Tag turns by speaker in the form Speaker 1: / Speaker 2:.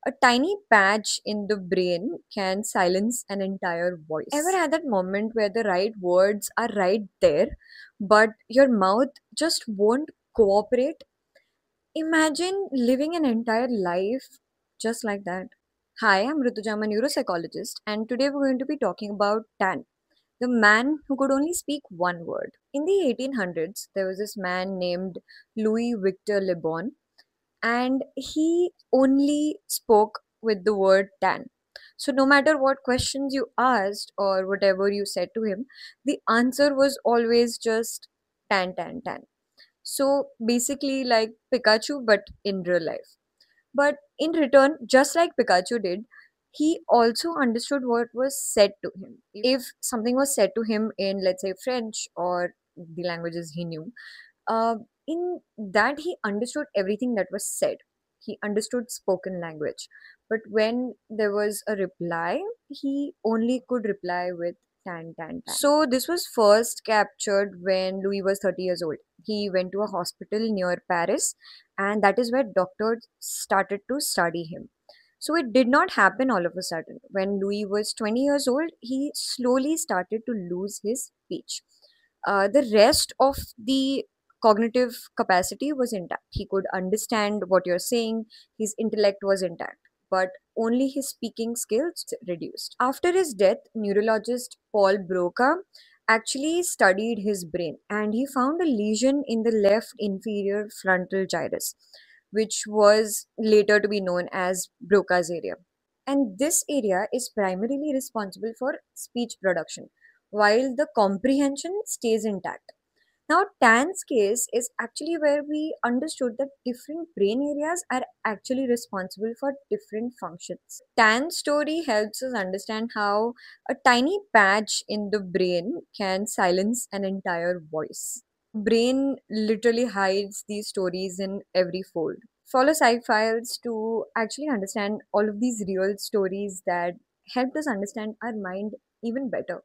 Speaker 1: A tiny patch in the brain can silence an entire voice. Ever had that moment where the right words are right there, but your mouth just won't cooperate? Imagine living an entire life just like that. Hi, I'm Rituja, I'm a neuropsychologist, and today we're going to be talking about Tan, the man who could only speak one word. In the 1800s, there was this man named Louis Victor Le Bon, and he only spoke with the word tan. So, no matter what questions you asked or whatever you said to him, the answer was always just tan, tan, tan. So, basically, like Pikachu, but in real life. But in return, just like Pikachu did, he also understood what was said to him. If something was said to him in, let's say, French or the languages he knew, uh, in that he understood everything that was said. He understood spoken language. But when there was a reply, he only could reply with tan, tan, tan. So this was first captured when Louis was 30 years old. He went to a hospital near Paris, and that is where doctors started to study him. So it did not happen all of a sudden. When Louis was 20 years old, he slowly started to lose his speech. The rest of the cognitive capacity was intact. He could understand what you're saying, his intellect was intact, but only his speaking skills reduced. After his death, neurologist Paul Broca actually studied his brain and he found a lesion in the left inferior frontal gyrus, which was later to be known as Broca's area. And this area is primarily responsible for speech production, while the comprehension stays intact. Now, Tan's case is actually where we understood that different brain areas are actually responsible for different functions. Tan's story helps us understand how a tiny patch in the brain can silence an entire voice. Brain literally hides these stories in every fold. Follow Psych Files to actually understand all of these real stories that helped us understand our mind even better.